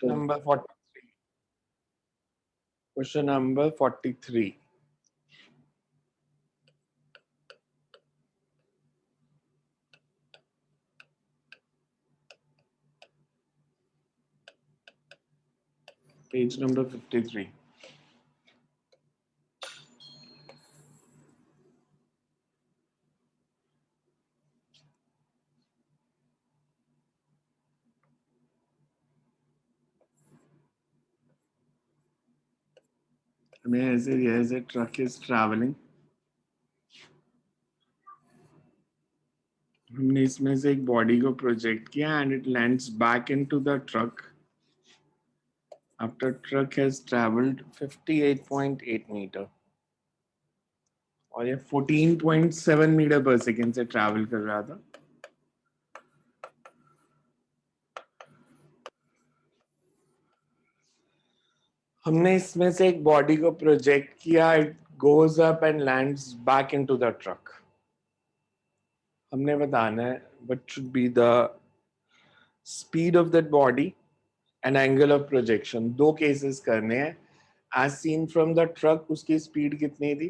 Number 43. Question number 43. Page number 53. हमें ऐसे दिया है, ट्रक इज ट्रैवलिंग. हमने इसमें से एक बॉडी को प्रोजेक्ट किया and it lands back into the truck after truck has travelled 58.8 metre और ये 14.7 मीटर पर सेकेंड से ट्रैवल कर रहा था. हमने इसमें से एक बॉडी को प्रोजेक्ट किया, it goes up and lands back into the truck. हमने बताना है what should be the speed of that body and angle of projection. दो केसेस करने हैं. As seen from the truck उसकी स्पीड कितनी थी,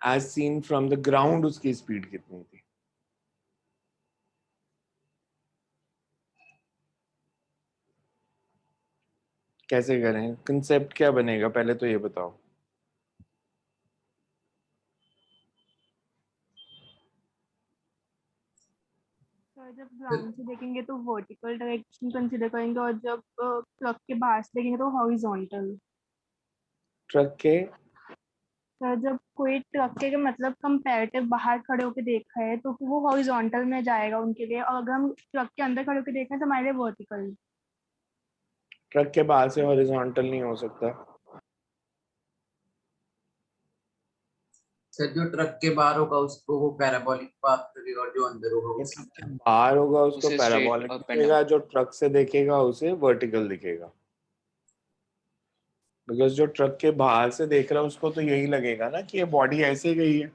as seen from the ground उसकी स्पीड कितनी थी. कैसे करें, कंसेप्ट क्या बनेगा, पहले तो ये बताओ. सर जब ग्राउंड से देखेंगे तो वर्टिकल डायरेक्शन कंसीडर करेंगे और जब ट्रक के बाहर से देखेंगे तो हॉरिजॉन्टल. ट्रक के सर जब कोई ट्रक के मतलब कंपैरेटिव बाहर खड़े होकर देखा है तो फिर वो हॉरिजॉन्टल में जाएगा उनके लिए, और अगर हम ट्रक के अंदर खड़े होकर देख रहे हैं तो हमारे लिए वर्टिकल. ट्रक के बाहर से हॉरिजॉन्टल नहीं हो सकता. सर जो ट्रक के बाहर होगा उसको वो पैराबोलिक पाथ करेगा और जो अंदर होगा जो वो ट्रक के बाहर होगा उसको उसे straight पैराबोलिक up and दिखेगा, जो ट्रक से देखेगा उसे वर्टिकल दिखेगा. बिकॉज जो ट्रक के बाहर से देख रहा है उसको तो यही लगेगा ना कि ये बॉडी ऐसे गई है.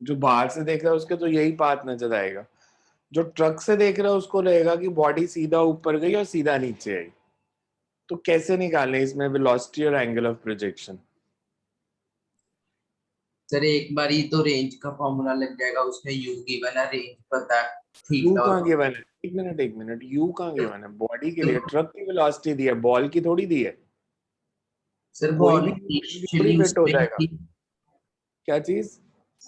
जो बाहर से देख रहा है उसके तो यही पाथ नजर आएगा. जो ट्रक से देख रहा है उसको लगेगा कि बॉडी सीधा ऊपर गई और सीधा नीचे आई. तो कैसे निकालें इसमें वेलोसिटी और एंगल ऑफ प्रोजेक्शन. सर एक बार ही तो रेंज का फॉर्मूला लग जाएगा, उसमें यू गिवन है, रेंज पता है, यू थीटा कहाँ और गिवन है, एक मिनट यू कहाँ गिवन है. बॉडी के लिए ट्रक की वेलोसिटी दी है, बॉल की थोड़ी दी है. सर कोई बॉल भी थोड़ी इनिशियली फिट हो उसमें ही जाएगा. थी. क्या चीज.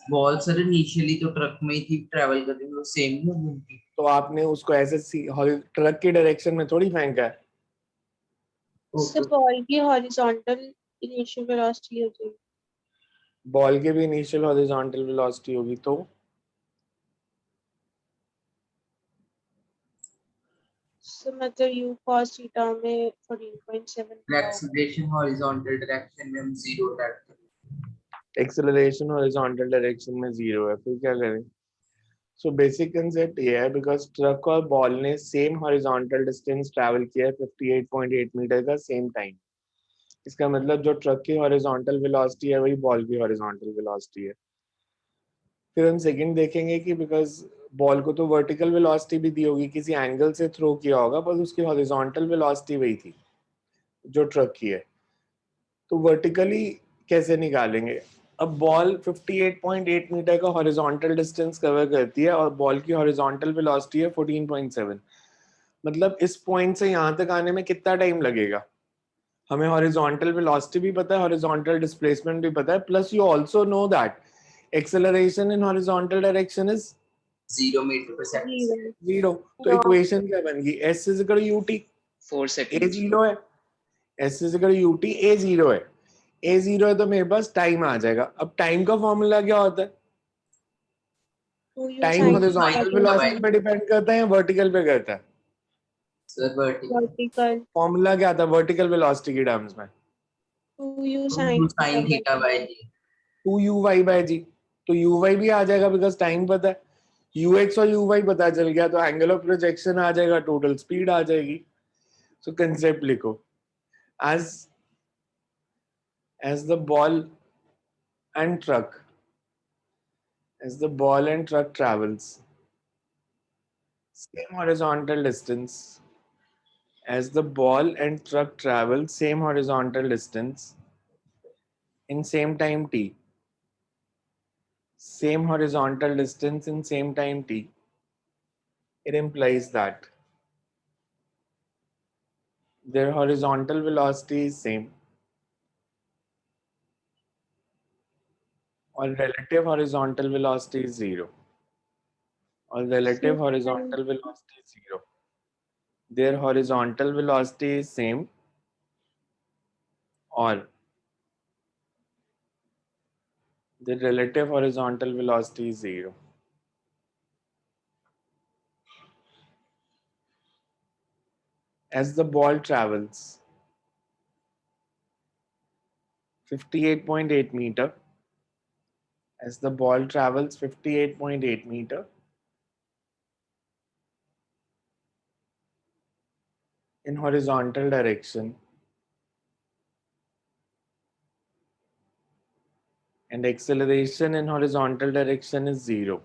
बॉल सर इनिशियली तो ट्रक में ही थी, ट्रेवल कर रही है, वो सेम ही होगी उनकी. तो आपने उसको ऐसे ट्रक की डायरेक्शन में थोड़ी फेंका है. उससे बॉल की हॉरिजॉन्टल इनिशियल वेलोसिटी हो जाएगी. बॉल के भी इनिशियल हॉरिजॉन्टल वेलोसिटी होगी तो सो मतलब u cos थीटा में 14.7 एक्सेलरेशन हॉरिजॉन्टल डायरेक्शन में हम जीरो लेते हैं. एक्सेलरेशन हॉरिजॉन्टल डायरेक्शन में जीरो है. फिर क्या करें. सो बेसिक कंसेप्ट ये है, बिकॉज ट्रक और बॉल ने सेम हॉरिजॉन्टल डिस्टेंस ट्रैवल किया है 58.8 मीटर का सेम टाइम. इसका मतलब जो ट्रक की हॉरिजॉन्टल वेलोसिटी है वही बॉल की हॉरिजॉन्टल वेलोसिटी है. फिर हम सेकंड देखेंगे कि बिकॉज बॉल को तो वर्टिकल वेलोसिटी भी दी होगी, किसी एंगल से थ्रो किया होगा, पर उसकी हॉरिजॉन्टल वेलोसिटी वही थी जो ट्रक की है. तो वर्टिकली कैसे निकालेंगे. अब बॉल 58.8 मीटर का हॉरिजॉन्टल डिस्टेंस कवर करती है और बॉल की हॉरिजॉन्टल वेलोसिटी है 14.7. मतलब इस पॉइंट से यहाँ तक आने में कितना टाइम लगेगा. हमें हॉरिजॉन्टल वेलोसिटी भी पता है, हॉरिजॉन्टल डिस्प्लेसमेंट भी पता है, plus you also know that acceleration in horizontal direction is 0 metre per second. Zero. तो इक्वेशन क्या बन गई, s is equal to ut. 4 a seconds. Zero है, s is equal to ut, a zero है. a zero है तो मेरे पास time आ जाएगा. अब टाइम का फॉर्मूला क्या होता है. टाइम हॉरिजॉन्टल वेलोसिटी पे डिपेंड करता है या वर्टिकल पे करता है. Sir vertical. वर्टिकल फॉर्मूला क्या था वर्टिकल वेलोसिटी के टर्म्स में. 2u sin sine theta by g. 2uy by g. तो uy भी आ जाएगा बिकॉज टाइम पता है. ux और uy पता चल गया तो एंगल ऑफ प्रोजेक्शन आ जाएगा, टोटल स्पीड आ जाएगी. सो कंसेप्ट लिखो. as the ball and truck travels, same horizontal distance. As the ball and truck travel same horizontal distance in same time t. Same horizontal distance in same time t. It implies that their horizontal velocity is same or relative horizontal velocity is zero. Or relative horizontal velocity is zero. Their horizontal velocity is same or the relative horizontal velocity is zero. As the ball travels 58.8 meter, as the ball travels 58.8 meter in horizontal direction and acceleration in horizontal direction is zero.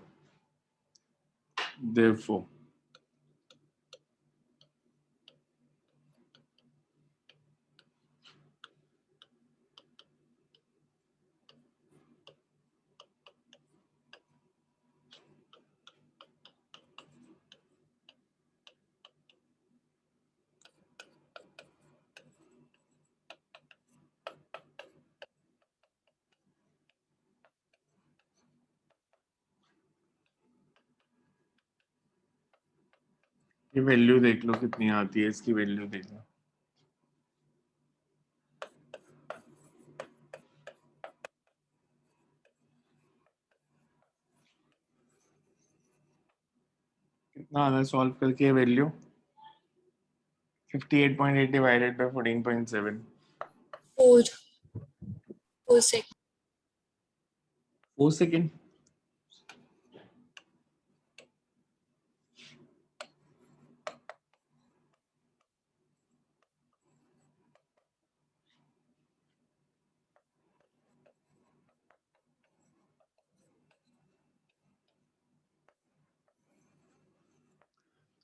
Therefore, ये value देख लो कितनी आती है, इसकी value देख लो. कितना आता है सॉल्व करके value 58.8 divided by 14.7. 4 seconds. 4 second.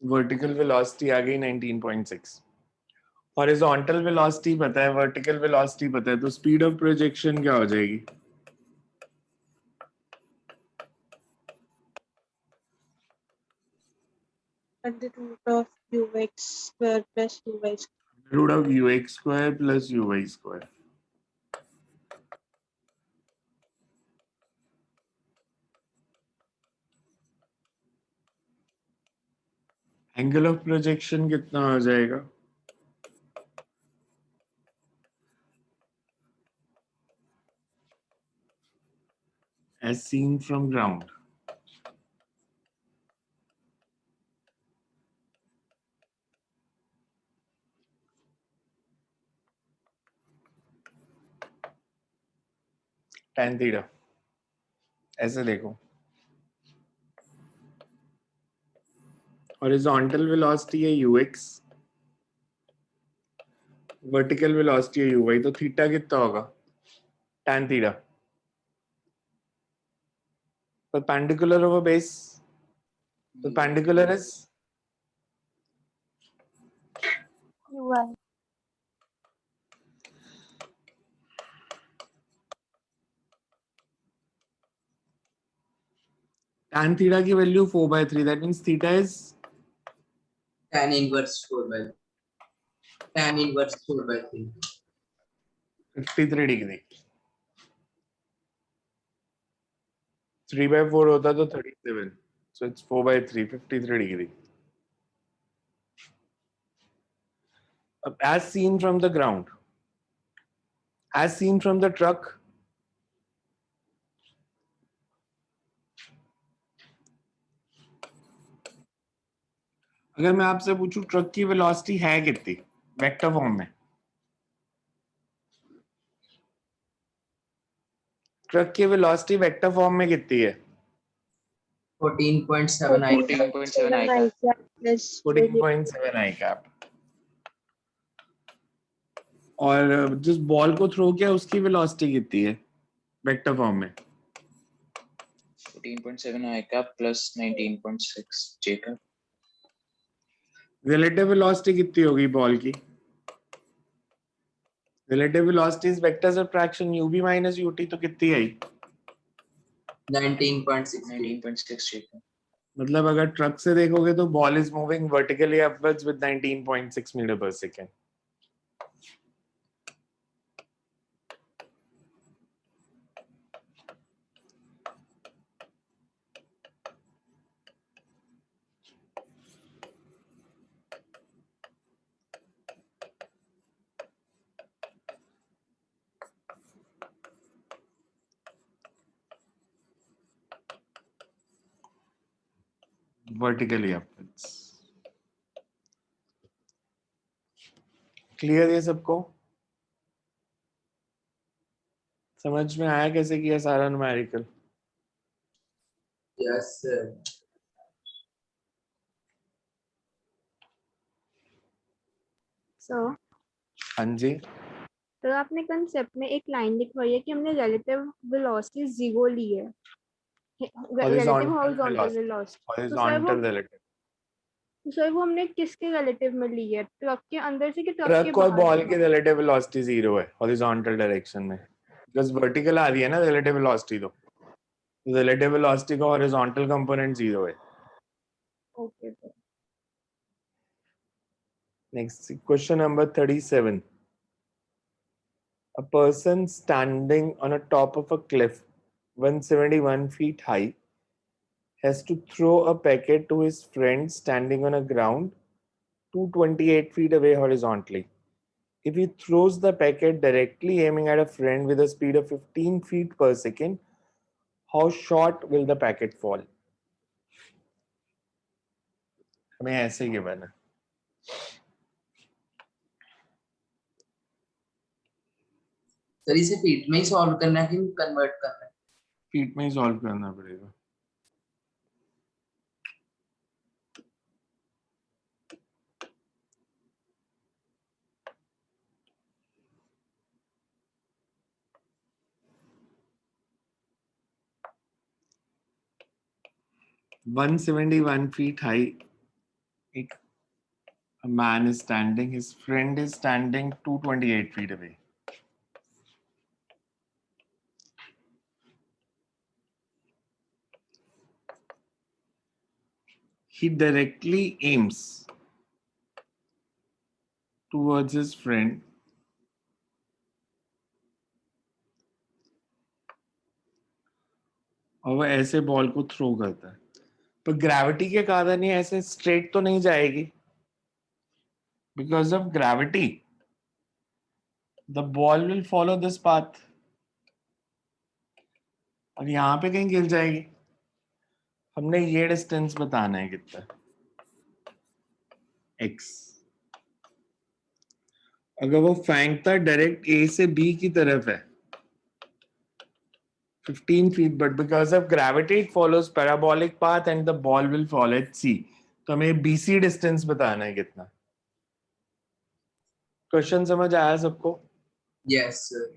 Vertical velocity आ गई 19.6. हॉरिजॉन्टल वेलोसिटी पता है, वर्टिकल वेलोसिटी पता है, तो स्पीड ऑफ प्रोजेक्शन क्या हो जाएगी? At the root of ux square plus uy square. Root of ux square plus uy square. Angle of projection कितना हो जाएगा? As seen from ground. Tan theta. ऐसे देखो. Horizontal velocity है ux. Vertical velocity है uy. तो theta कितना होगा? Tan theta. Perpendicular over base. Perpendicular is UI. tan theta की value 4/3. That means theta is tan inverse 4/3. 53 degree. 3/4 होता तो 37. So it's 4/3, 53 degree. As seen from the ground, as seen from the truck, अगर मैं आपसे पूछूं truck की velocity है कितनी वेक्टर फॉर्म में? ट्रक की वेलोसिटी वेक्टर फॉर्म में कितनी है? 14.7 I 14.7 I cap. plus 14.7 I cap. और जिस बॉल को थ्रो किया उसकी वेलोसिटी कितनी है वेक्टर फॉर्म में? 14.7 I cap plus 19.6 J cap. Relative velocity कितनी होगी बॉल की? Relative velocity is vector subtraction ub minus ut, तो कितनी आई? 19.6 मतलब अगर ट्रक से देखोगे तो ball is moving vertically upwards with 19.6 metre per second. Vertically upwards. Clear ये सबको? समझ में आया कैसे किया सारा न्यूमेरिकल? Yes sir. सो हाँ जी. तो आपने कंसेप्ट में एक लाइन लिखवाई है कि हमने रिलेटिव वेलोसिटी जीरो ली है, relative horizontal velocity. Horizontal relative. तो सर वो हमने किसके रिलेटिव में ली है, ट्रक के अंदर से कि ट्रक के ट्रक और बाहर बॉल से? की रिलेटिव वेलोसिटी जीरो है हॉरिजॉन्टल डायरेक्शन में, बिकॉज़ वर्टिकल आ रही है ना रिलेटिव वेलोसिटी, तो रिलेटिव वेलोसिटी का हॉरिजॉन्टल कंपोनेंट जीरो है. Okay sir. Next question number 37. A person standing on a top of a cliff 171 feet high has to throw a packet to his friend standing on a ground 228 feet away horizontally. If he throws the packet directly aiming at a friend with a speed of 15 feet per second, how short will the packet fall? हमें ऐसे given है. Sir इसे feet में ही solve करना है कि convert करना है? फीट में ही सॉल्व करना पड़ेगा. One 171 feet high. A man is standing. His friend is standing 228 feet away. He directly aims towards his friend और वो ऐसे बॉल को थ्रो करता है, पर ग्रेविटी के कारण ये ऐसे स्ट्रेट तो नहीं जाएगी. Because of gravity the ball will follow this path और यहाँ पे कहीं गिर जाएगी. हमने ये डिस्टेंस बताना है कितना, x. अगर वो फेंकता डायरेक्ट a से b की तरफ है 15 feet, but because of gravity it follows parabolic path and the ball will fall at c. तो हमें bc डिस्टेंस बताना है कितना. क्वेश्चन समझ आया सबको? Yes sir.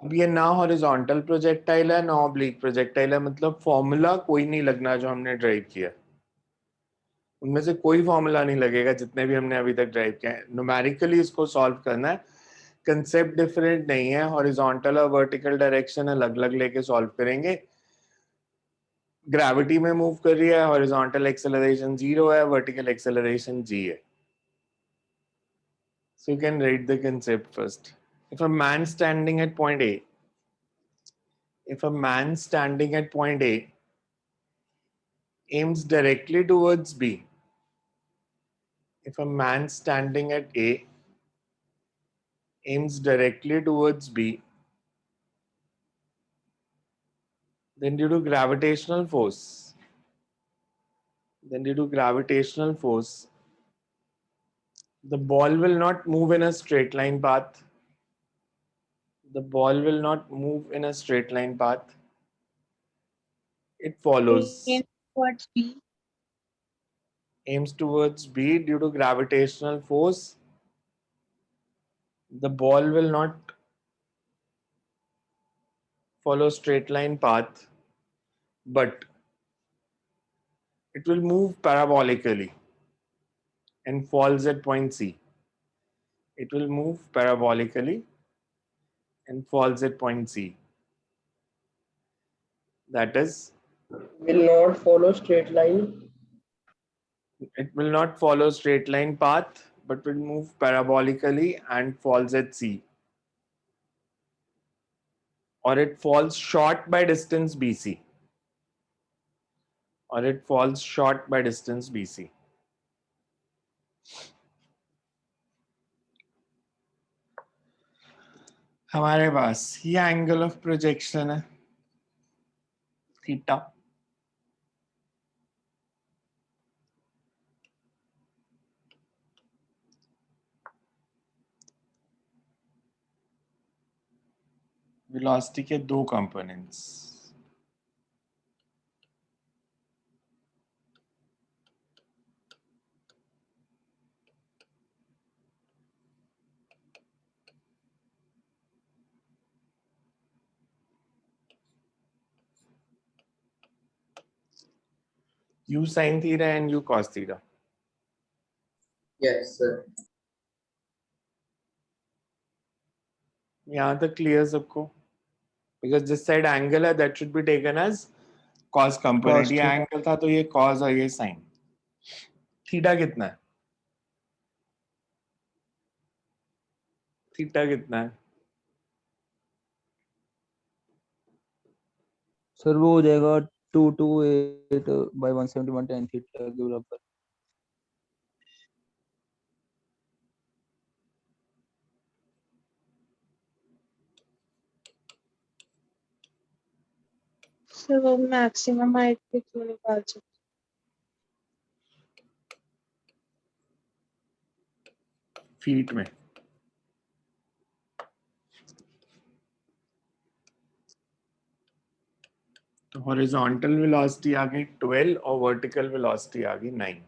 अब ये ना हॉरिजॉन्टल प्रोजेक्टाइल है ना ऑब्लिक प्रोजेक्टाइल है, मतलब फॉर्मूला कोई नहीं लगना जो हमने ड्राइव किया. उनमें से कोई फॉर्मूला नहीं लगेगा जितने भी हमने अभी तक ड्राइव किए हैं. न्यूमेरिकली इसको सॉल्व करना है. कंसेप्ट डिफरेंट नहीं है, हॉरिजॉन्टल और वर्टिकल डायरेक्शन अलग अलग लेके सॉल्व करेंगे. ग्रेविटी में मूव कर रही है, हॉरिजॉन्टल एक्सेलरेशन 0 है, वर्टिकल एक्सेलरेशन g है. So you can write the concept first. If a man standing at point A, if a man standing at point A aims directly towards B, if a man standing at A aims directly towards B, then due to gravitational force, the ball will not move in a straight line path. The ball will not move in a straight line path. It follows, Aim towards B. aims towards B due to gravitational force. The ball will not follow straight line path, but it will move parabolically. and falls at point C. It will move parabolically and falls at point C. That is, Will not follow straight line. it will not follow straight line path, but will move parabolically and falls at C. Or it falls short by distance BC. Or it falls short by distance BC. हमारे पास ये angle of projection है theta. Velocity के दो components, u sin theta and u cos theta. Yes, sir. यहाँ तक clear सबको? Because this side angle है, that should be taken as cos component. ये एंगल था तो ये cos और ये sin. थीटा कितना है? थीटा कितना है? सर वो हो जाएगा 228 by 171 tan theta के बराबर. सर वो मैक्सिमम हाइट पे क्यों निकाल सकते? फीट में. तो हॉरिजॉन्टल वेलोसिटी आ गई 12 और वर्टिकल वेलोसिटी आ गई 9.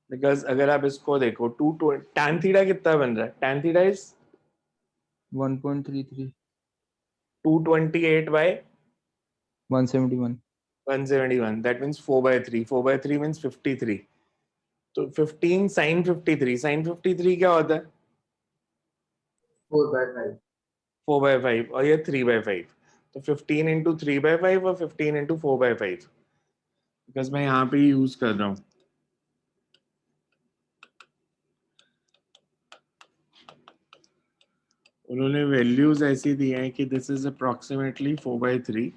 बिकॉज अगर आप इसको देखो 2 tan थीटा कितना बन रहा है? tan theta is 1.33 228 by 171. 171. That means 4/3. 4/3 means 53. तो 15 sin 53. Sin 53 क्या होता है? 4/5. 4/5 और ये 3/5. तो 15 into 3/5 और 15 into 4/5. बिकॉज मैं यहाँ पे यूज कर रहा हूँ. उन्होंने वैल्यूज ऐसी दी हैं कि this is approximately 4/3.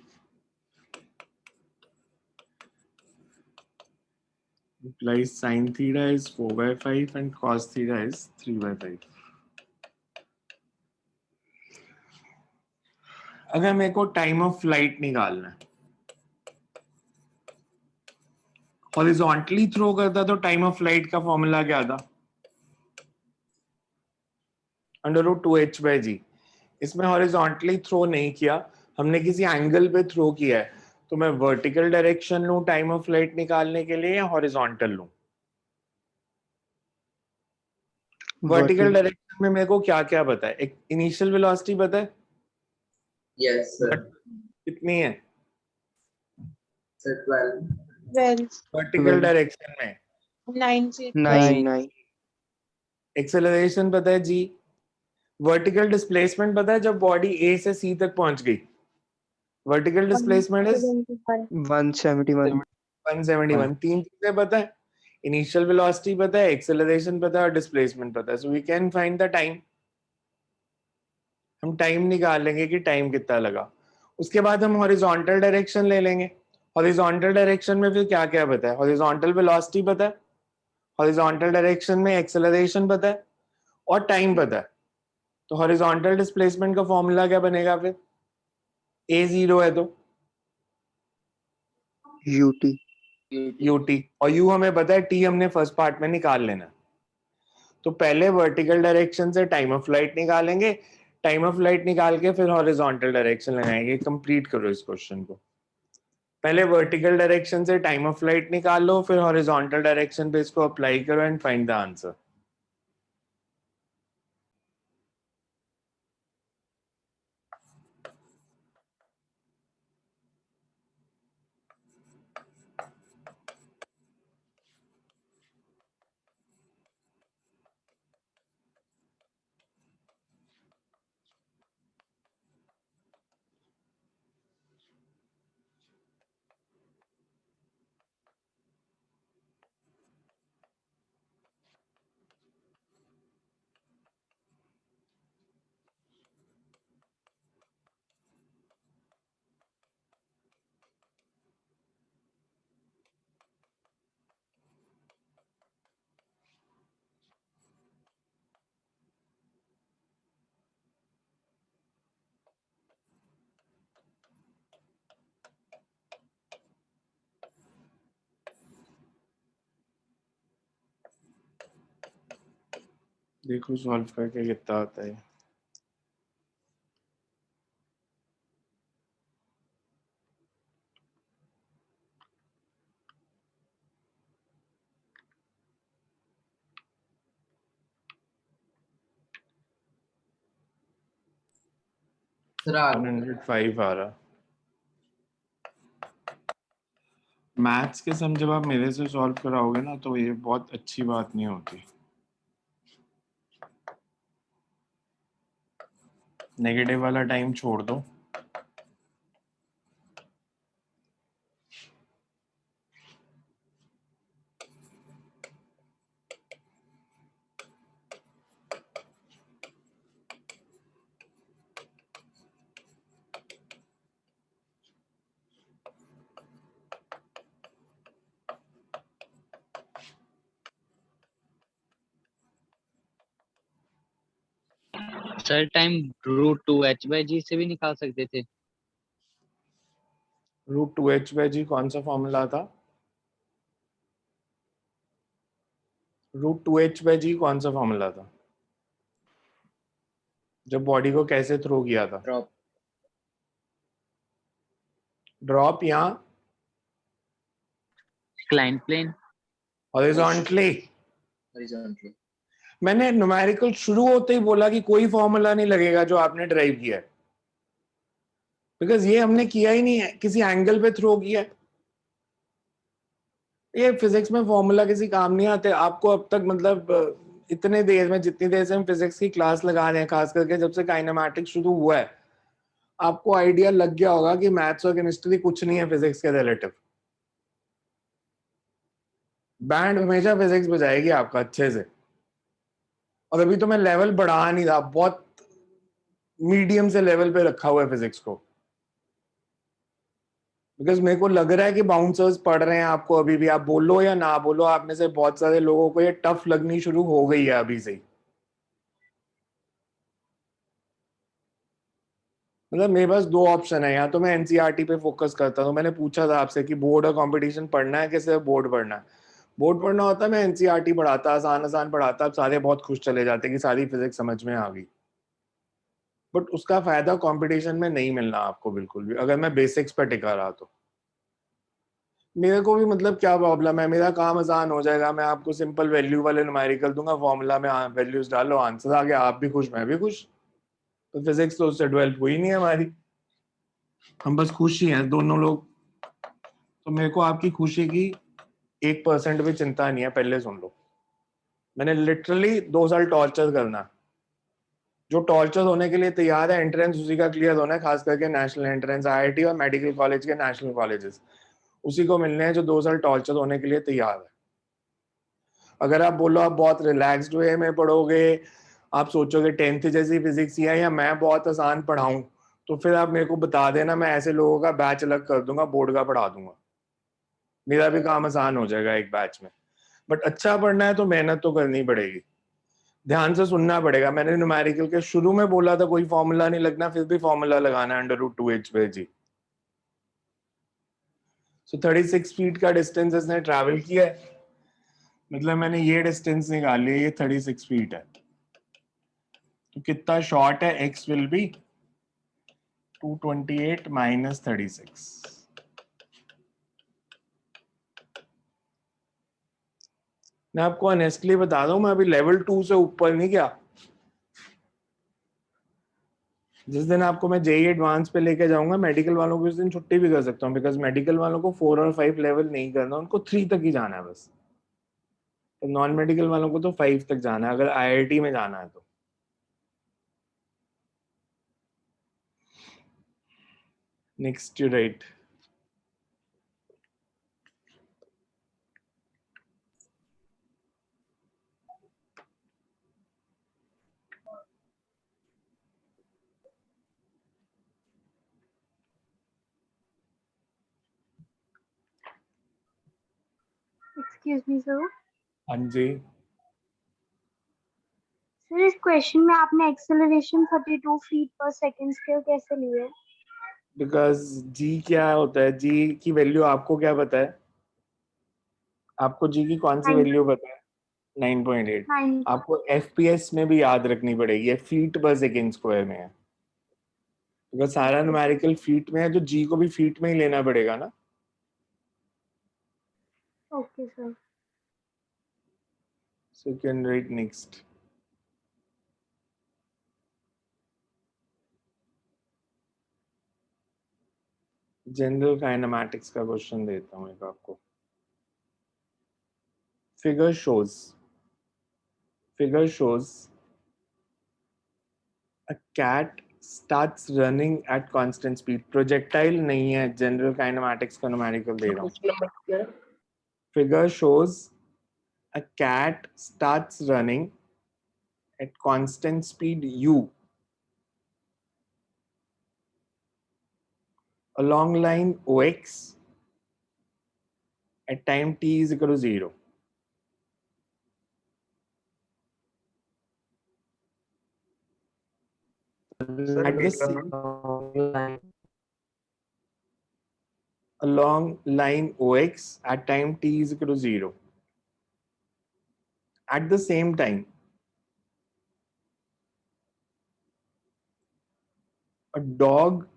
implies sin theta is 4/5 and cos theta is 3/5. अगर मेरे को टाइम ऑफ फ्लाइट निकालना है, हॉरिजॉन्टली थ्रो करता तो टाइम ऑफ फ्लाइट का फॉर्मूला क्या था? √2h/g. इसमें हॉरिजॉन्टली थ्रो नहीं किया, हमने किसी एंगल पे थ्रो किया है, तो मैं वर्टिकल डायरेक्शन लूं टाइम ऑफ फ्लाइट निकालने के लिए या हॉरिजॉन्टल लूं? वर्टिकल डायरेक्शन में मेरे को क्या क्या पता है? एक इनिशियल वेलोसिटी पता है Yes, sir. कितनी है? Sir, 12. 12 वर्टिकल डायरेक्शन में 9 से 9. एक्सेलरेशन पता है जी. वर्टिकल डिस्प्लेसमेंट पता है जब बॉडी ए से सी तक पहुंच गई? Vertical displacement is 171. 171. तीन चीजें पता है, इनिशियल वेलोसिटी पता है, एक्सेलरेशन पता है और डिस्प्लेसमेंट पता है. So we can find the time. हम टाइम निकाल लेंगे कि टाइम कितना लगा. उसके बाद हम हॉरिजॉन्टल डायरेक्शन ले लेंगे. हॉरिजॉन्टल डायरेक्शन में फिर क्या क्या पता है? हॉरिजॉन्टल वेलोसिटी पता है, हॉरिजॉन्टल डायरेक्शन में एक्सेलरेशन पता है और टाइम पता है. तो हॉरिजॉन्टल डिस्प्लेसमेंट का फॉर्मूला क्या बनेगा फिर? a 0 है तो ut और u हमें पता है, t हमने फर्स्ट पार्ट में निकाल लेना. तो पहले वर्टिकल डायरेक्शन से टाइम ऑफ फ्लाइट निकालेंगे, टाइम ऑफ फ्लाइट निकाल के फिर हॉरिजॉन्टल डायरेक्शन लगाएंगे. कंप्लीट करो इस क्वेश्चन को. पहले वर्टिकल डायरेक्शन से टाइम ऑफ फ्लाइट निकाल लो, फिर हॉरिजॉन्टल डायरेक्शन पे इसको अप्लाई करो एंड फाइंड द आंसर. देखो सॉल्व करके कितना आता है। सर 105 आ रहा। मैथ्स के सम जब आप मेरे से सॉल्व कराओगे ना तो ये बहुत अच्छी बात नहीं होती। नेगेटिव वाला टाइम छोड़ दो। सर टाइम √2h/g से भी निकाल सकते थे। √2h/g कौन सा फॉर्मूला था? √2h/g कौन सा फॉर्मूला था जब बॉडी को कैसे थ्रो किया था? ड्रॉप ड्रॉप या इंक्लाइन प्लेन। हॉरिजॉन्टली? हॉरिजॉन्टली। मैंने न्यूमेरिकल शुरू होते ही बोला कि कोई फॉर्मूला नहीं लगेगा जो आपने ड्राइव किया है, बिकॉज ये हमने किया ही नहीं है, किसी एंगल पे थ्रो किया है। ये फिजिक्स में फॉर्मूला किसी काम नहीं आते आपको अब तक, मतलब इतने देर में, जितनी देर से हम फिजिक्स की क्लास लगा रहे हैं, खास करके जब से काइनेमैटिक्स शुरू हुआ है, आपको आइडिया लग गया होगा कि मैथ्स और केमिस्ट्री कुछ नहीं है फिजिक्स के रिलेटिव। बैंड हमेशा फिजिक्स बजाएगी आपका अच्छे से। और अभी तो मैं लेवल बढ़ा नहीं रहा, बहुत मीडियम से लेवल पे रखा हुआ है फिजिक्स को, बिकॉज मेरे को लग रहा है कि बाउंसर्स पढ़ रहे हैं आपको अभी भी। आप बोलो या ना बोलो, आप में से बहुत सारे लोगों को ये टफ लगनी शुरू हो गई है अभी से ही। मतलब मेरे पास दो ऑप्शन है, या तो मैं एनसीईआरटी पे फोकस करता हूँ। मैंने पूछा था आपसे कि बोर्ड और कंपटीशन पढ़ना है कि सिर्फ बोर्ड पढ़ना है। बोर्ड पढ़ना होता मैं एनसीईआरटी पढ़ाता, आसान आसान पढ़ाता, अब सारे बहुत खुश चले जाते कि सारी फिजिक्स समझ में आ गई। बट उसका फायदा कंपटीशन में नहीं मिलना आपको बिल्कुल भी, अगर मैं बेसिक्स पर टिका रहा तो। मेरे को भी मतलब क्या प्रॉब्लम है, मेरा काम आसान हो जाएगा, मैं आपको सिंपल वैल्यू वाले न्यूमेरिकल दूंगा, फॉर्मूला में वैल्यूज डालो, आंसर आ गया, आप भी खुश मैं भी खुश। तो फिजिक्स तो उससे डेवलप हुई नहीं है हमारी, हम बस खुश ही हैं दोनों लोग। तो मेरे को आपकी खुशी की 1% भी चिंता नहीं है, पहले सुन लो। मैंने लिटरली 2 साल टॉर्चर करना, जो टॉर्चर होने के लिए तैयार है, एंट्रेंस उसी का क्लियर होना है, खास करके नेशनल एंट्रेंस, आईआईटी और मेडिकल कॉलेज के नेशनल कॉलेजेस, उसी को मिलने हैं जो 2 साल टॉर्चर होने के लिए तैयार है। अगर आप बोलो आप बहुत रिलैक्स्ड वे में पढ़ोगे, आप सोचोगे 10th जैसी फिजिक्स ही है या मैं बहुत आसान पढ़ाऊं, तो फिर आप मेरे को बता देना, मैं ऐसे लोगों का बैच अलग कर दूंगा, बोर्ड का पढ़ा दूंगा, मेरा भी काम आसान हो जाएगा एक बैच में। बट अच्छा पढ़ना है तो मेहनत तो करनी पड़ेगी, ध्यान से सुनना पड़ेगा। मैंने न्यूमेरिकल के शुरू में बोला था कोई फॉर्मूला नहीं लगना, फिर भी फॉर्मूला लगाना है √2h/g। सो 36 फीट का डिस्टेंस इसने ट्रैवल किया है, मतलब मैंने ये डिस्टेंस निकाल लिया, ये 36 फीट है। तो कितना शॉर्ट है, x विल बी 228 - 36। मैं आपको ऑनेस्टली बता दूं, मैं अभी लेवल 2 से ऊपर नहीं गया। जिस दिन आपको मैं जेई एडवांस पे लेके जाऊंगा, मेडिकल वालों को उस दिन छुट्टी भी कर सकता हूँ, बिकॉज मेडिकल वालों को 4 और 5 लेवल नहीं करना, उनको 3 तक ही जाना है बस। तो नॉन मेडिकल वालों को तो 5 तक जाना है, अगर आईआईटी में जाना है तो। Next you right. Excuse me sir. हाँ जी, सर इस क्वेश्चन में आपने एक्सेलरेशन 32 फीट पर सेकंड स्क्वायर कैसे लिए? बिकॉज जी क्या होता है, जी की वैल्यू आपको क्या पता है? आपको जी की कौन सी वैल्यू पता है? 9.8 9. आपको FPS में भी याद रखनी पड़ेगी, ये फीट पर सेकेंड स्क्वायर में है, क्योंकि सारा न्यूमेरिकल फीट में है, तो जी को भी फीट में ही लेना पड़ेगा ना। Okay sir. So you can write next. General kinematics का क्वेश्चन देता हूँ एक आपको। Figure shows a cat starts running at constant speed. Projectile नहीं है, जनरल काइनेमैटिक्स का न्यूमेरिकल दे रहा हूँ। क्वेश्चन नंबर क्या है? Figure shows a cat starts running at constant speed u along line OX at time t is equal to 0. At the along line OX at time t is equal to 0. At the same time, a dog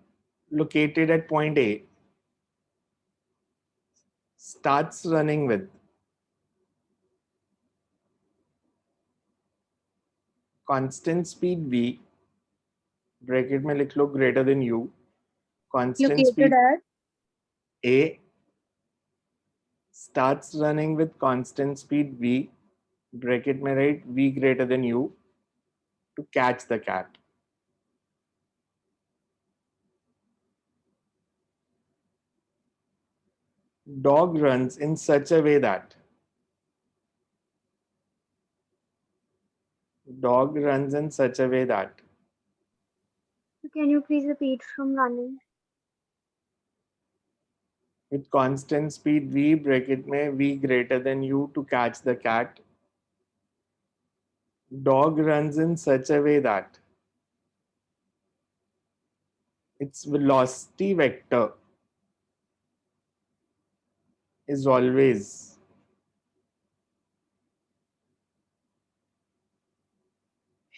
located at point A starts running with constant speed v, bracket में लिख लो greater than u, constant Located speed at A starts running with constant speed v, bracket में write v greater than u to catch the cat. Dog runs in such a way that Can you please repeat from running? with constant speed v, bracket में v greater than u to catch the cat. Dog runs in such a way that its velocity vector is always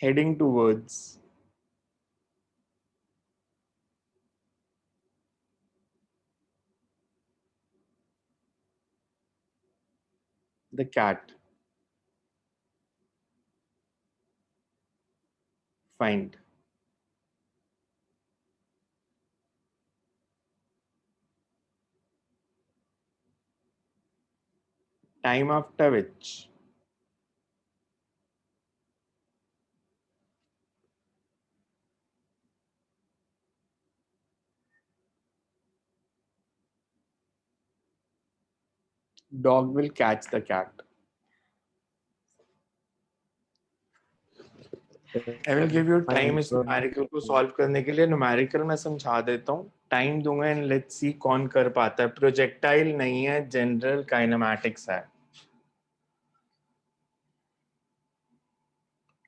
heading towards the cat. Find. Time after which dog will catch the cat. I will give you time इस numerical को solve करने के लिए। Numerical मैं समझा देता हूँ, time दूंगा एंड लेट्स सी कौन कर पाता है। प्रोजेक्टाइल नहीं है, जनरल काइनेमैटिक्स है।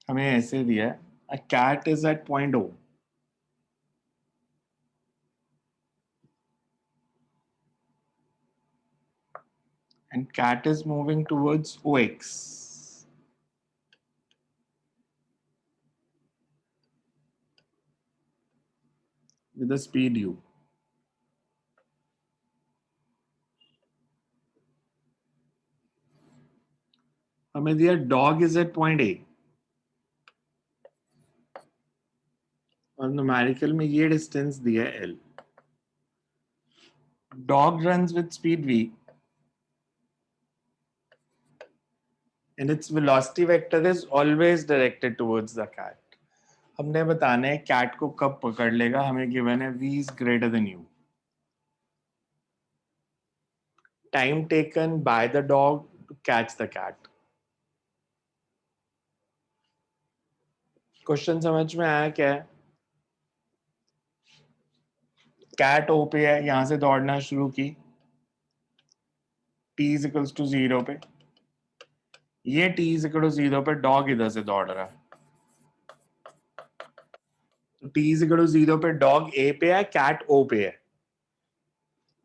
हमें ऐसे दिया है, a cat is at point O and cat is moving towards OX with a speed u. हमें दिया dog is at point A और न्यूमेरिकल में ये डिस्टेंस दिया है L. Dog runs with speed v and its velocity vector is always directed towards the cat. हमने बताना है cat को कब पकड़ लेगा, हमें गिवन है v is greater than u. Time taken by the dog to catch the cat. Question समझ में आया क्या है? कैट ओ पे है, यहां से दौड़ना शुरू की, t is equals to 0 पे, ये t is equal to 0 पे डॉग इधर से दौड़ रहा है, तो t is equal to 0 पे डॉग ए पे है, कैट ओ पे है,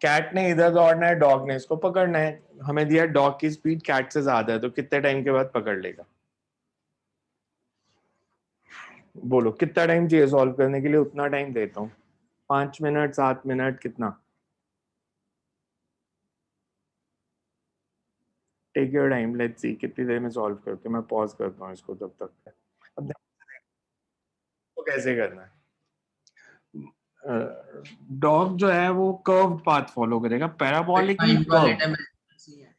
कैट ने इधर दौड़ना है, डॉग ने इसको पकड़ना है। हमें दिया डॉग की स्पीड कैट से ज्यादा है, तो कितने टाइम के बाद पकड़ लेगा? बोलो कितना टाइम चाहिए सॉल्व करने के लिए? उतना टाइम देता हूँ, 5 मिनट, 7 मिनट, कितना? Take your time, let's see कितनी देर में सॉल्व करते। मैं पॉज करता हूँ इसको तब तक। अब तो कैसे करना है? डॉग जो है वो कर्व्ड पाथ फॉलो करेगा, पैराबोलिक नहीं, फाइव वाले कर्व्ड। डायमेंशन है।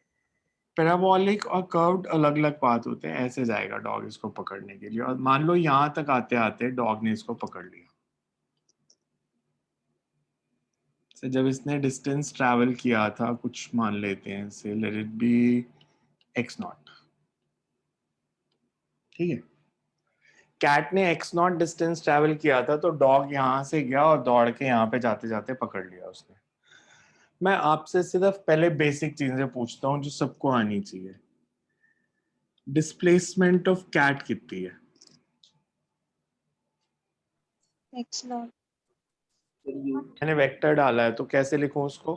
पैराबोलिक और कर्व्ड अलग अलग पाथ होते हैं। ऐसे जाएगा डॉग इसको पकड़ने के लिए, और मान लो यहां तक आते आते डॉग ने इसको पकड़ लिया। तो जब इसने डिस्टेंस ट्रैवल किया था, कुछ मान लेते हैं से, let it be x not, ठीक है। कैट ने एक्स नॉट डिस्टेंस ट्रैवल किया था, तो डॉग यहां से गया और दौड़ के यहाँ पे जाते जाते पकड़ लिया उसने। मैं आपसे सिर्फ पहले बेसिक चीजें पूछता हूँ जो सबको आनी चाहिए। डिस्प्लेसमेंट ऑफ कैट कितनी है? x नॉट मैंने वेक्टर डाला है, तो कैसे लिखूं उसको?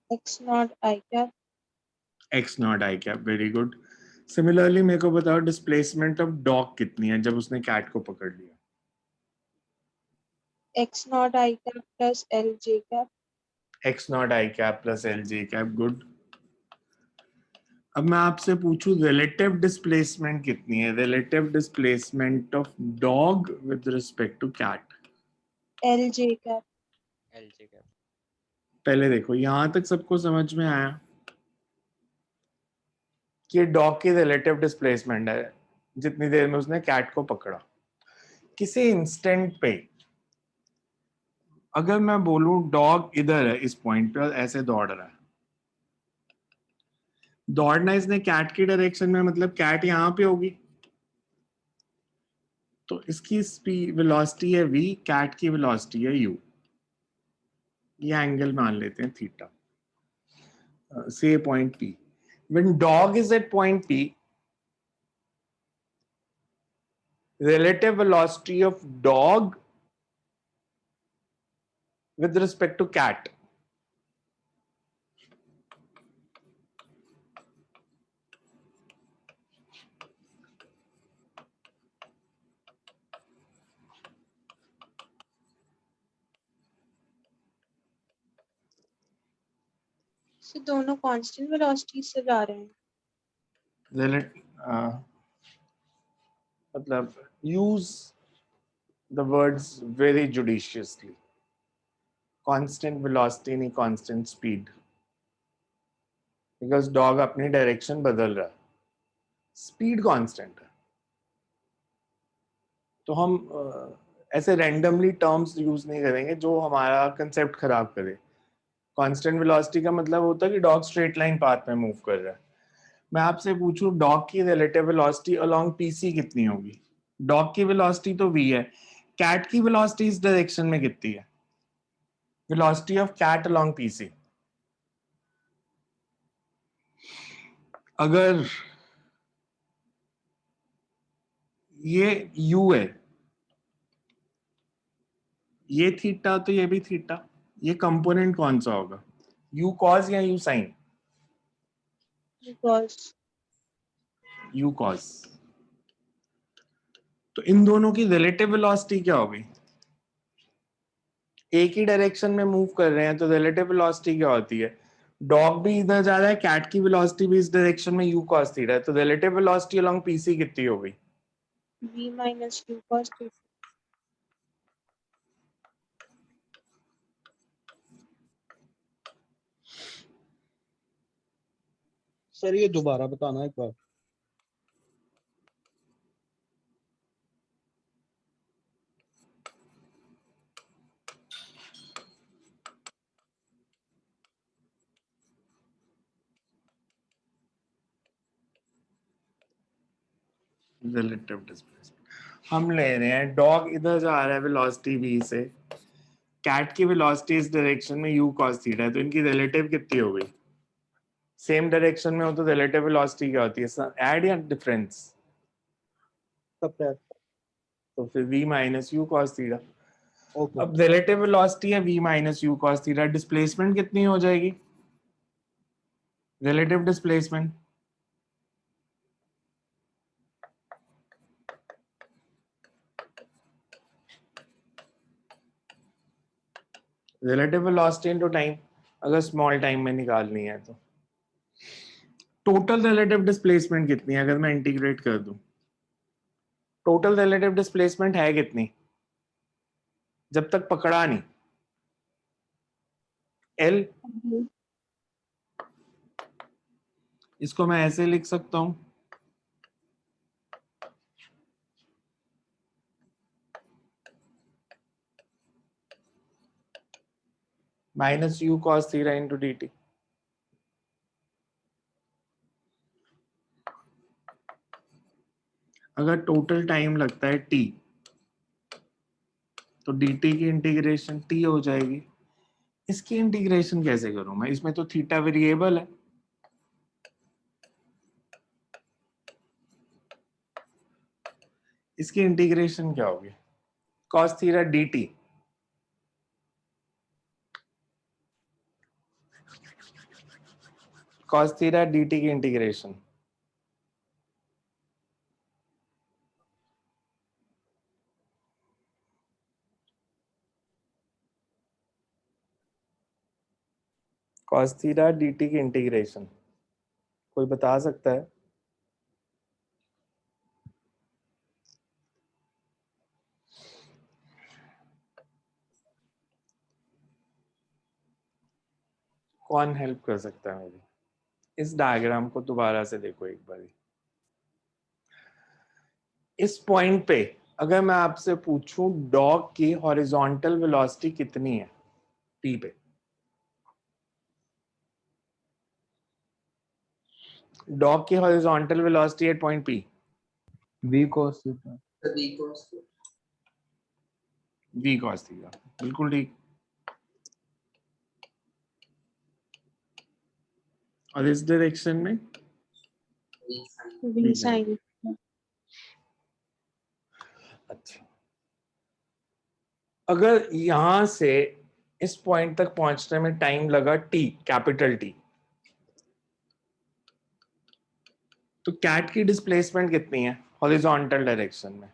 x naught i cap x naught i cap, very good. Similarly मेरे को बताओ डिस्प्लेसमेंट ऑफ डॉग कितनी है जब उसने कैट को पकड़ लिया? x naught i cap plus l j cap x naught i cap plus l j cap, good. अब मैं आपसे पूछूं रिलेटिव डिस्प्लेसमेंट कितनी है? Relative displacement of dog with respect to cat. l j cap LJ का पहले देखो यहां तक सबको समझ में आया कि डॉग की रिलेटिव डिस्प्लेसमेंट है जितनी देर में उसने कैट को पकड़ा। किसी इंस्टेंट पे अगर मैं बोलूं डॉग इधर है इस पॉइंट पे और ऐसे दौड़ रहा है, दौड़ना इसने कैट की डायरेक्शन में, मतलब कैट यहां पे होगी, तो इसकी स्पीड वेलोसिटी है v, कैट की वेलोसिटी है u। ये एंगल मान लेते हैं थीटा, से point p। when dog is at point p, relative velocity of dog with respect to cat, से दोनों कांस्टेंट वेलोसिटी से जा रहे हैं। मतलब use the words very judiciously. Constant velocity नहीं constant speed, because dog अपनी डायरेक्शन बदल रहा है, स्पीड कांस्टेंट है। तो हम ऐसे रैंडमली टर्म्स यूज नहीं करेंगे जो हमारा कंसेप्ट खराब करे। कांस्टेंट वेलोसिटी का मतलब होता है कि डॉग स्ट्रेट लाइन पाथ में मूव कर रहा है। मैं आपसे पूछूं डॉग की रिलेटिव वेलोसिटी अलोंग पीसी कितनी होगी? डॉग की वेलोसिटी तो v है, कैट की वेलोसिटी इस डायरेक्शन में कितनी है? Velocity of cat along PC, अगर ये u है, ये थीटा तो ये भी थीटा, ये कंपोनेंट कौन सा होगा? u cos या u sin? Because u cos। तो इन दोनों की रिलेटिव वेलोसिटी क्या होगी? एक ही डायरेक्शन में मूव कर रहे हैं, तो रिलेटिव वेलोसिटी क्या होती है? डॉग भी इधर जा रहा है, कैट की वेलोसिटी भी इस डायरेक्शन में u cos थीटा है, तो रिलेटिव वेलोसिटी अलोंग pc कितनी होगी? v minus u cos theta. Sir ये दोबारा बताना एक बार। रिलेटिव डिस्प्लेसमेंट हम ले रहे हैं, डॉग इधर जा रहा है वेलोसिटी v से, कैट की वेलोसिटी इस डायरेक्शन में u cos थीटा है, तो इनकी रिलेटिव कितनी हो गई? सेम डायरेक्शन में हो तो रिलेटिव वेलोसिटी क्या होती है? ऐड या डिफरेंस? तो फिर v minus u cos theta. Okay अब रिलेटिव वेलोसिटी है v minus you cos theta, displacement कितनी हो जाएगी? Relative displacement relative velocity into time, अगर स्मॉल टाइम में निकालनी है तो टोटल रिलेटिव डिस्प्लेसमेंट कितनी है अगर मैं इंटीग्रेट कर दूं? टोटल रिलेटिव डिस्प्लेसमेंट है कितनी जब तक पकड़ा नहीं? L, इसको मैं ऐसे लिख सकता हूं, minus you cos theta into D T. अगर टोटल टाइम लगता है t, तो dt की इंटीग्रेशन t हो जाएगी। इसकी इंटीग्रेशन कैसे करूं मैं? इसमें तो थीटा वेरिएबल है, इसकी इंटीग्रेशन क्या होगी? cos theta dt, cos theta dt की इंटीग्रेशन cos थीटा dt की इंटीग्रेशन कोई बता सकता है? कौन हेल्प कर सकता है मेरी? इस डायग्राम को दोबारा से देखो एक बार। इस पॉइंट पे अगर मैं आपसे पूछूं डॉग की हॉरिजॉन्टल वेलोसिटी कितनी है टी पे, डॉग की horizontal velocity at point P, v cos theta v cos theta, बिल्कुल ठीक। और इस डायरेक्शन में v sin अच्छा, अगर यहां से इस पॉइंट तक पहुंचने में टाइम लगा t, कैपिटल T, तो कैट की डिस्प्लेसमेंट कितनी है हॉरिजॉन्टल डायरेक्शन में?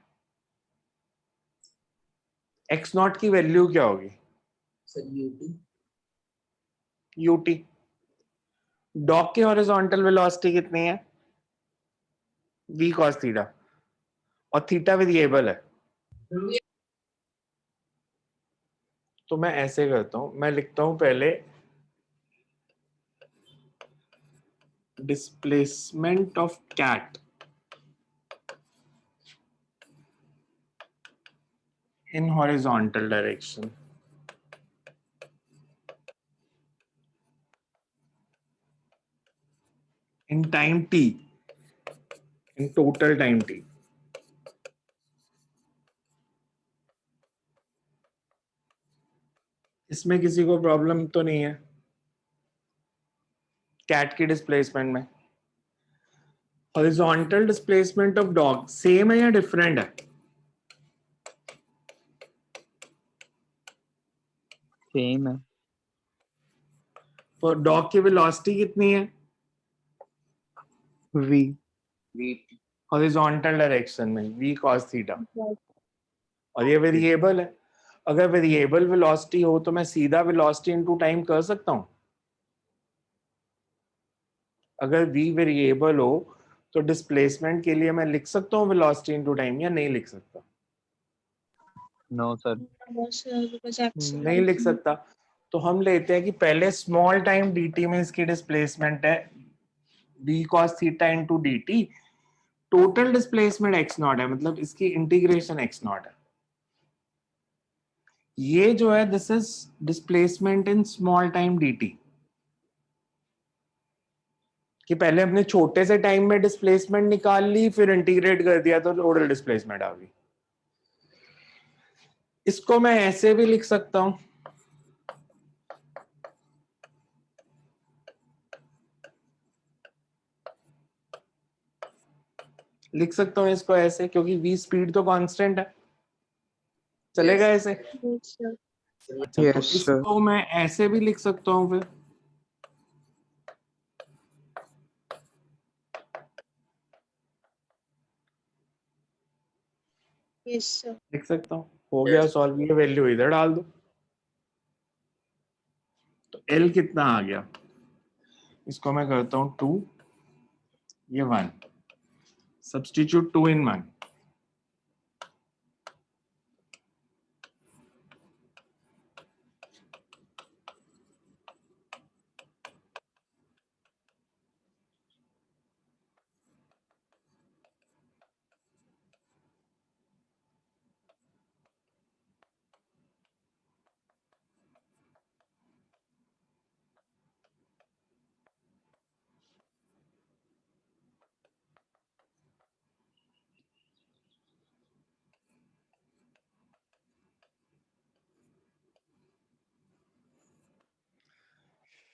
x नॉट की वैल्यू क्या होगी? Sir UT ut। डॉग की हॉरिजॉन्टल वेलोसिटी कितनी है? v cos थीटा, और थीटा वेरिएबल है, तो मैं ऐसे करता हूं, मैं लिखता हूं पहले displacement of cat in horizontal direction in time t, in total time t। इसमें किसी को प्रॉब्लम तो नहीं है कैट की डिस्प्लेसमेंट में? Horizontal displacement of dog same है या डिफरेंट है? सेम है। तो डॉग की वेलोसिटी कितनी है v हॉरिजॉन्टल डायरेक्शन में? v cos थीटा, और ये वेरिएबल है। अगर वेरिएबल वेलोसिटी हो तो मैं सीधा वेलोसिटी इनटू टाइम कर सकता हूं। अगर v वेरिएबल हो तो डिस्प्लेसमेंट के लिए मैं लिख सकता हूं वेलोसिटी इनटू टाइम, या नहीं लिख सकता? No sir. because x नहीं लिख सकता। तो हम लेते हैं कि पहले स्मॉल टाइम dt में इसकी डिस्प्लेसमेंट है v cos theta into dt, total displacement x not है, मतलब इसकी इंटीग्रेशन x नॉट है। ये जो है this is displacement in small time dt, कि पहले हमने छोटे से टाइम में डिस्प्लेसमेंट निकाल ली, फिर इंटीग्रेट कर दिया तो टोटल डिस्प्लेसमेंट आ गई। इसको मैं ऐसे भी लिख सकता हूं, लिख सकता हूं इसको ऐसे, क्योंकि v स्पीड तो कांस्टेंट है, चलेगा ऐसे? Yes, sir. अच्छा, तो इसको मैं ऐसे भी लिख सकता हूँ फिर, Yes, sir. लिख सकता हूँ, हो गया सॉल्व, ये वैल्यू इधर डाल दो, तो एल कितना आ गया, इसको मैं करता हूँ 2, ये 1, सब्स्टिट्यूट 2 in 1,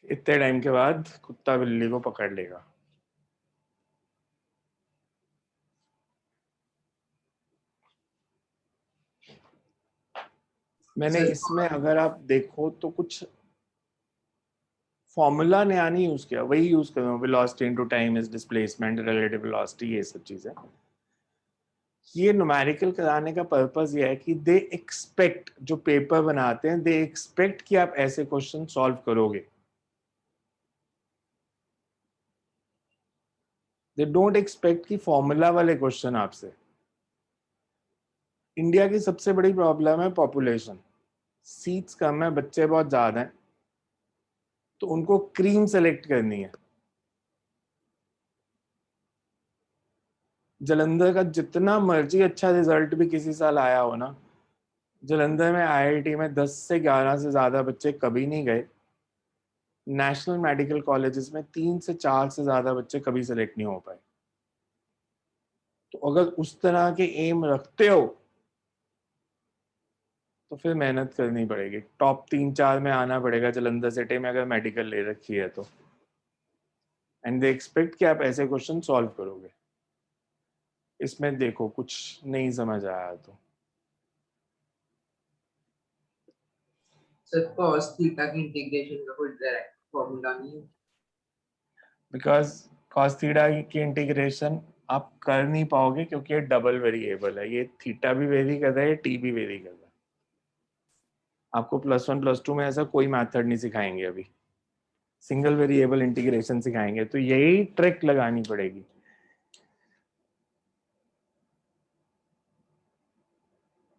इतने टाइम के बाद कुत्ता बिल्ली को पकड़ लेगा। मैंने सर, इसमें अगर आप देखो तो कुछ फॉर्मूला नया नहीं यूज किया, वही यूज कर रहा हूँ, velocity into time is displacement, relative velocity, ये सब चीजें। ये न्यूमेरिकल कराने का पर्पस ये है कि दे एक्सपेक्ट, जो पेपर बनाते हैं दे एक्सपेक्ट कि आप ऐसे क्वेश्चन सॉल्व करोगे, दे डोंट एक्सपेक्ट कि फॉर्मूला वाले क्वेश्चन आपसे। इंडिया की सबसे बड़ी प्रॉब्लम है पॉपुलेशन, सीट्स कम है, बच्चे बहुत ज्यादा हैं, तो उनको क्रीम सेलेक्ट करनी है। जलंधर का जितना मर्जी अच्छा रिजल्ट भी किसी साल आया हो ना, जलंधर में आईआईटी में 10 से 11 से ज्यादा बच्चे कभी नहीं गए, नेशनल मेडिकल कॉलेजेस में 3 से 4 से ज्यादा बच्चे कभी सेलेक्ट नहीं हो पाए। तो अगर उस तरह के एम रखते हो तो फिर मेहनत करनी पड़ेगी, टॉप 3-4 में आना पड़ेगा जलंधर सिटी में अगर मेडिकल ले रखी है तो, एंड दे एक्सपेक्ट कि आप ऐसे क्वेश्चन सॉल्व करोगे। इसमें देखो कुछ नहीं समझ आया तो सर cos थीटा की इंटीग्रेशन का कोई डायरेक्ट फॉर्मूला नहीं है? बिकॉज cos थीटा की इंटीग्रेशन आप कर नहीं पाओगे क्योंकि ये डबल वेरिएबल है, ये थीटा भी वेरी कर रहा है, टी भी वेरी कर रहा है। आपको +1 +2 में ऐसा कोई मेथड नहीं सिखाएंगे, अभी सिंगल वेरिएबल इंटीग्रेशन सिखाएंगे, तो यही ट्रिक लगानी पड़ेगी।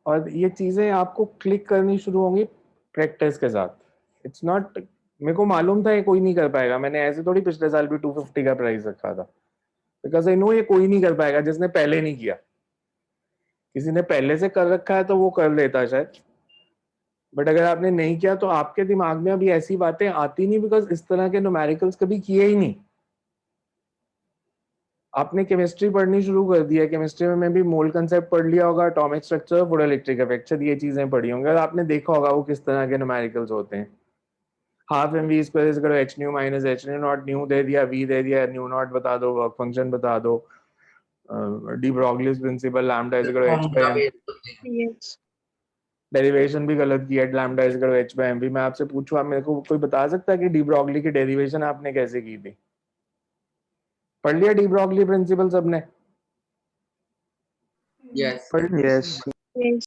और ये चीजें आपको क्लिक करनी शुरू होंगी प्रैक्टिस के साथ। इट्स नॉट, मेरे को मालूम था ये कोई नहीं कर पाएगा, मैंने ऐसे थोड़ी पिछले साल भी 250 का प्राइस रखा था, बिकॉज आई नो ये कोई नहीं कर पाएगा जिसने पहले नहीं किया। किसी ने पहले से कर रखा है तो वो कर लेता शायद, बट अगर आपने नहीं किया तो आपके दिमाग में अभी ऐसी बातें आती नहीं, बिकॉज इस तरह के न्यूमेरिकल्स कभी किए ही नहीं। आपने केमिस्ट्री पढ़नी शुरू कर दी है, केमिस्ट्री में भी मोल कंसेप्ट पढ़ लिया होगा, एटॉमिक स्ट्रक्चर, फोटोइलेक्ट्रिक इफेक्ट, ये चीजें पढ़ी होंगी, और आपने देखा होगा वो किस तरह के न्यूमेरिकल्स होते हैं। Half mv square is equal to h nu minus h nu naught, nu दे दिया, v दे दिया, न्यू नॉट बता दो, वर्क फंक्शन बता दो, de Broglie's principle, lambda is equal to h formula by m, based होते हैं। Yes. डेरिवेशन भी गलत किया, lambda is equal to h by mv। मैं आपसे पूछूं, आप मेरे को कोई बता सकता है कि डी ब्रॉगली की डेरिवेशन आपने कैसे की थी? पढ़ लिया डी ब्रॉगली प्रिंसिपल सबने? यस पढ़ लिया? Yes. Yes.